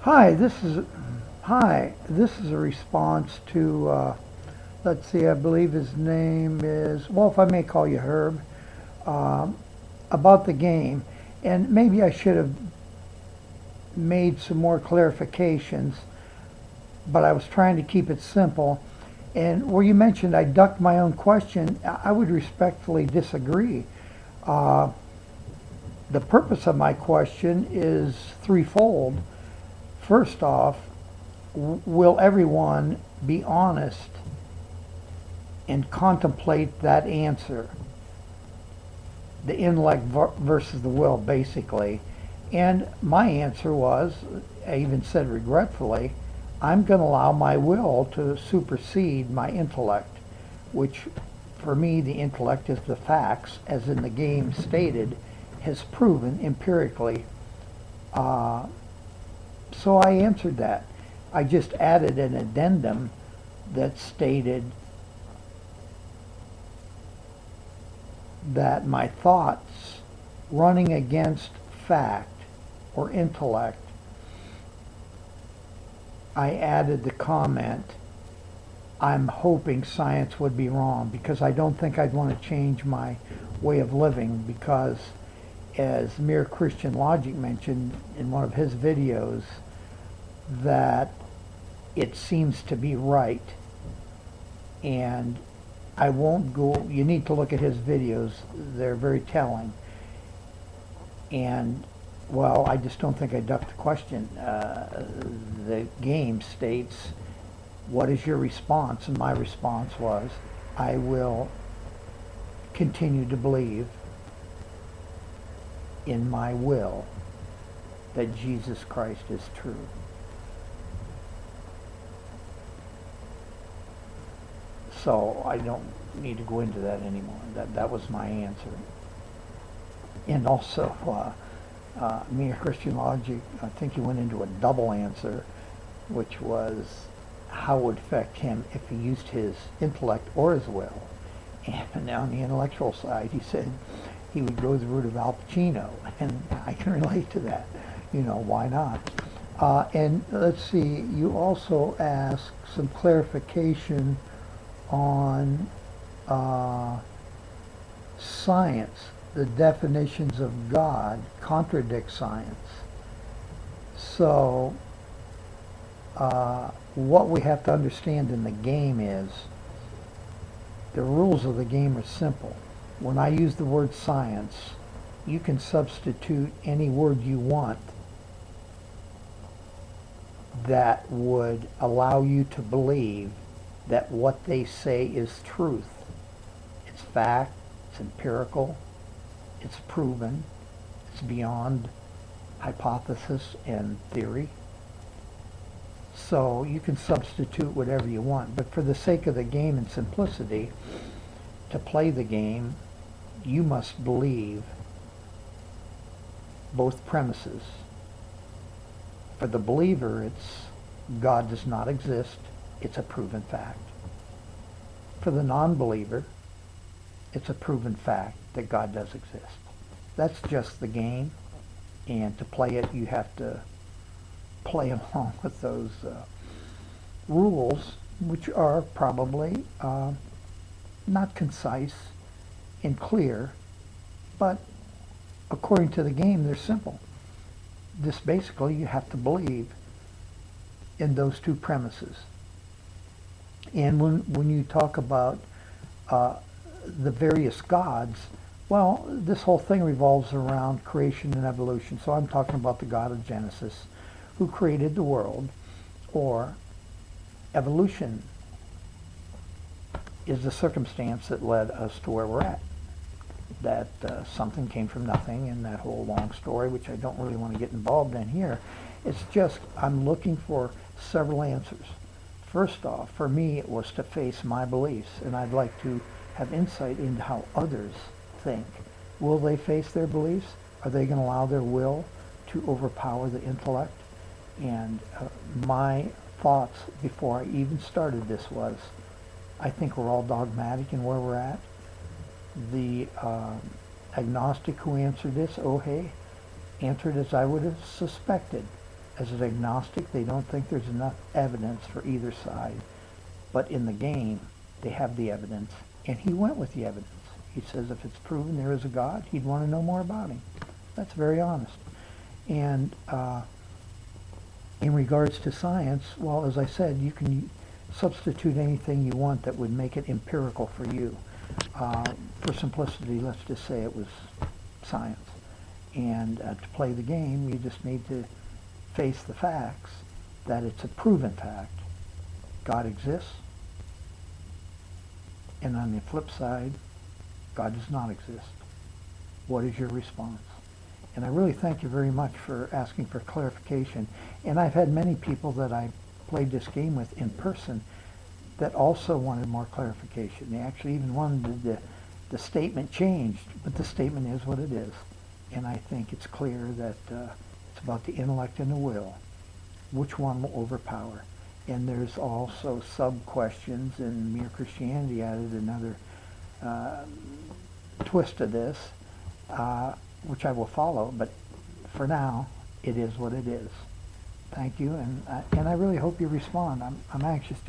Hi, this is Hi. This is a response to let's see, I believe his name is, well, if I may call you Herb, um, about the game, and maybe I should have made some more clarifications, but I was trying to keep it simple. And where you mentioned I ducked my own question, I would respectfully disagree. Uh, the purpose of my question is threefold. First off, will everyone be honest and contemplate that answer, the intellect versus the will, basically? And my answer was, I even said regretfully, I'm going to allow my will to supersede my intellect, which for me, the intellect is the facts, as in the game stated, has proven empirically. Uh, so I answered that. I just added an addendum that stated that my thoughts running against fact or intellect, I added the comment, I'm hoping science would be wrong, because I don't think I'd want to change my way of living, because as Mere Christian Logic mentioned in one of his videos, that it seems to be right. And I won't go, you need to look at his videos, they're very telling. And, well, I just don't think I ducked the question. The game states, what is your response? And my response was, I will continue to believe in my will that Jesus Christ is true. So I don't need to go into that anymore. That was my answer. And also, me and Christian Logic, I think he went into a double answer, which was how it would affect him if he used his intellect or his will. And on the intellectual side, he said he would go the route of Al Pacino, and I can relate to that. You know, why not? And let's see, you also asked some clarification on science. The definitions of God contradict science. So what we have to understand in the game is the rules of the game are simple. When I use the word science, you can substitute any word you want that would allow you to believe that what they say is truth. It's fact, it's empirical, it's proven, it's beyond hypothesis and theory. So you can substitute whatever you want, but for the sake of the game and simplicity, to play the game, you must believe both premises. For the believer, it's God does not exist. It's a proven fact. For the non-believer, it's a proven fact that God does exist. That's just the game, and to play it, you have to play along with those rules, which are probably not concise and clear, but according to the game, they're simple. This basically, you have to believe in those two premises. And when you talk about the various gods, well, this whole thing revolves around creation and evolution. So I'm talking about the God of Genesis, who created the world, or evolution is the circumstance that led us to where we're at. That something came from nothing, and that whole long story, which I don't really want to get involved in here. It's just I'm looking for several answers. First off, for me, it was to face my beliefs, and I'd like to have insight into how others think. Will they face their beliefs? Are they going to allow their will to overpower the intellect? And my thoughts before I even started this was, I think we're all dogmatic in where we're at. The agnostic who answered this, oh hey, answered as I would have suspected, As an agnostic, they don't think there's enough evidence for either side. But in the game, they have the evidence, and he went with the evidence. He says if it's proven there is a God, he'd want to know more about him. That's very honest. And in regards to science, well, as I said, you can substitute anything you want that would make it empirical for you. For simplicity, let's just say it was science. And to play the game, you just need to face the facts that it's a proven fact. God exists. And on the flip side, God does not exist. What is your response? And I really thank you very much for asking for clarification. And I've had many people that I played this game with in person that also wanted more clarification. They actually even wanted the statement changed, but the statement is what it is. And I think it's clear that it's about the intellect and the will. Which one will overpower? And there's also sub-questions, and Mere Christianity added another twist to this, which I will follow, but for now, it is what it is. Thank you, and I really hope you respond. I'm anxious to